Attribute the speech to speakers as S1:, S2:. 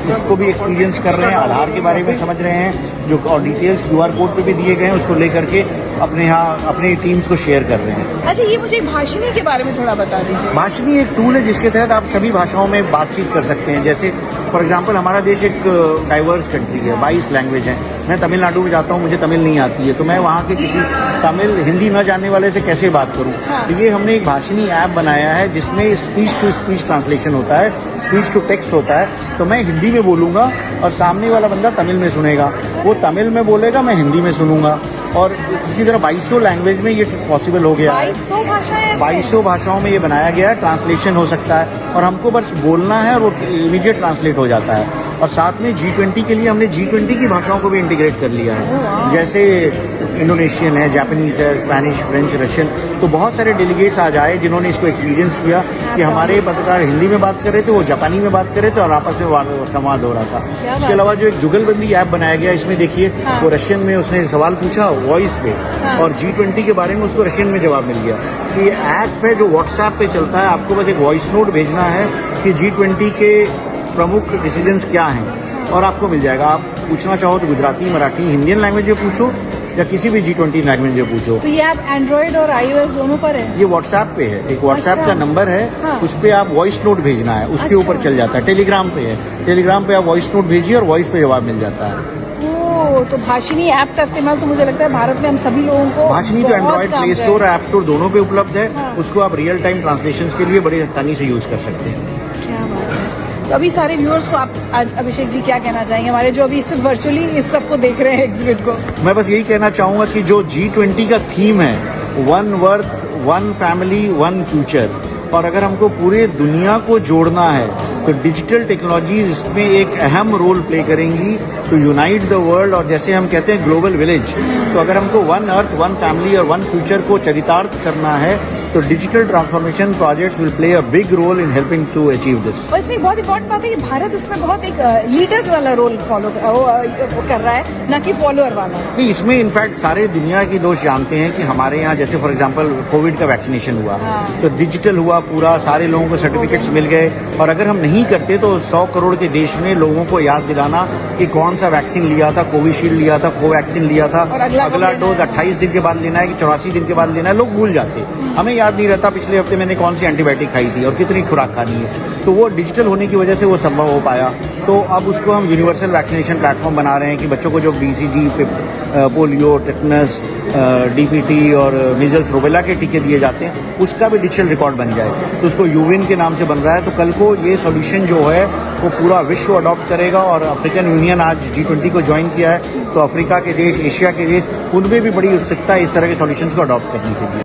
S1: इसको भी एक्सपीरियंस कर रहे हैं, आधार के बारे में समझ रहे हैं, जो और डिटेल्स QR कोड पे भी दिए गए हैं उसको लेकर के अपने यहाँ अपनी टीम्स को शेयर कर रहे हैं।
S2: अच्छा, ये मुझे भाषिणी के बारे में थोड़ा बता दीजिए।
S1: भाषिणी एक टूल है जिसके तहत आप सभी भाषाओं में बातचीत कर सकते हैं। जैसे फॉर एग्जांपल हमारा देश एक डाइवर्स कंट्री है, 22 लैंग्वेज है। मैं तमिलनाडु में जाता हूँ, मुझे तमिल नहीं आती है, तो मैं वहाँ के किसी तमिल हिंदी न जानने वाले से कैसे बात करूँ। तो ये हमने एक भाषिणी ऐप बनाया है जिसमें स्पीच टू स्पीच ट्रांसलेशन होता है, स्पीच टू टेक्स्ट होता है। तो मैं हिंदी में बोलूँगा और सामने वाला बंदा तमिल में सुनेगा, वो तमिल में बोलेगा, मैं हिंदी में सुनूंगा। और इसी तरह 2200 लैंग्वेज में ये पॉसिबल हो गया है। 2200 भाषाओं में ये बनाया गया है, ट्रांसलेशन हो सकता है और हमको बस बोलना है और वो इमीडिएट ट्रांसलेट हो जाता है। और साथ में G20 के लिए हमने G20 की भाषाओं को भी इंटीग्रेट कर लिया है, जैसे इंडोनेशियन है, जापानीज है, स्पेनिश, फ्रेंच, रशियन। तो बहुत सारे डेलीगेट्स आज आए जिन्होंने इसको एक्सपीरियंस किया कि हमारे पत्रकार हिंदी में बात कर रहे थे, वो जापानी में बात कर रहे थे और आपस में संवाद हो रहा था। इसके अलावा जो एक जुगलबंदी ऐप बनाया गया, इसमें देखिए वो रशियन में उसने सवाल पूछा वॉइस पे और G20 के बारे में उसको रशियन में जवाब मिल गया। तो ये ऐप है जो व्हाट्सएप पे चलता है, आपको बस एक वॉइस नोट भेजना है कि G20 के प्रमुख डिसीजंस क्या हैं और आपको मिल जाएगा। आप पूछना चाहो तो गुजराती, मराठी, इंडियन लैंग्वेज में पूछो या किसी भी G20 लैंग्वेज में पूछो।
S2: तो ये ऐप एंड्रॉइड और iOS दोनों पर है? ये
S1: व्हाट्सएप पे है, एक व्हाट्सएप का नंबर है, उस पे आप वॉइस नोट भेजना है, उसके ऊपर चल जाता है। टेलीग्राम पे है, टेलीग्राम पे आप वॉइस नोट भेजिए और वॉइस पे जवाब मिल जाता है।
S2: तो भाषिणी ऐप का इस्तेमाल तो मुझे लगता है भारत में हम सभी लोगों को
S1: भाषिणी तो Android play store, app store दोनों पे उपलब्ध है। उसको आप रियल टाइम ट्रांसलेशन के लिए बड़ी आसानी से यूज कर सकते हैं।
S2: क्या बात है। तो अभी सारे व्यूअर्स को आप आज अभिषेक जी क्या कहना चाहेंगे, हमारे जो अभी सिर्फ वर्चुअली इस सबको देख रहे हैं एग्जिबिट को?
S1: मैं बस यही कहना चाहूंगा कि जो G20 का थीम है, one worth, one family, one future, और अगर हमको पूरे दुनिया को जोड़ना है तो डिजिटल टेक्नोलॉजीज इसमें एक अहम रोल प्ले करेंगी टू यूनाइट द वर्ल्ड। और जैसे हम कहते हैं ग्लोबल विलेज, तो अगर हमको वन अर्थ, वन फैमिली और वन फ्यूचर को चरितार्थ करना है तो digital transformation projects will play a big role in helping to achieve this.
S2: और इसमें बहुत इंपॉर्टेंट बात है कि भारत इसमें बहुत एक लीडर वाला रोल फॉलो कर रहा है, न कि फॉलोअर वाला।
S1: नहीं, इसमें इनफैक्ट सारे दुनिया के लोग जानते हैं कि हमारे यहाँ जैसे फॉर एग्जांपल कोविड का वैक्सीनेशन हुआ तो डिजिटल हुआ पूरा, सारे लोगों को सर्टिफिकेट्स मिल गए। और अगर हम नहीं करते तो 100 करोड़ के देश में लोगों को याद दिलाना कि कौन सा वैक्सीन लिया था, कोविशील्ड लिया था, कोवैक्सीन लिया था, अगला डोज 28 दिन के बाद लेना है कि 84 दिन के बाद लेना है, लोग भूल जाते। हमें याद नहीं रहता पिछले हफ्ते मैंने कौन सी एंटीबायोटिक खाई थी और कितनी खुराक खानी है। तो वो डिजिटल होने की वजह से वो संभव हो पाया। तो अब उसको हम यूनिवर्सल वैक्सीनेशन प्लेटफॉर्म बना रहे हैं कि बच्चों को जो BCG, पोलियो, टेटनस, DPT और मीजल्स, रूबेला के टीके दिए जाते हैं, उसका भी डिजिटल रिकॉर्ड बन जाए। तो उसको यूविन के नाम से बन रहा है। तो कल को ये सॉल्यूशन जो है वो पूरा विश्व अडॉप्ट करेगा। और अफ्रीकन यूनियन आज G20 को ज्वाइन किया है, तो अफ्रीका के देश, एशिया के देश, उनमें भी बड़ी उत्सुकता है इस तरह के सॉल्यूशंस को अडॉप्ट करने के लिए।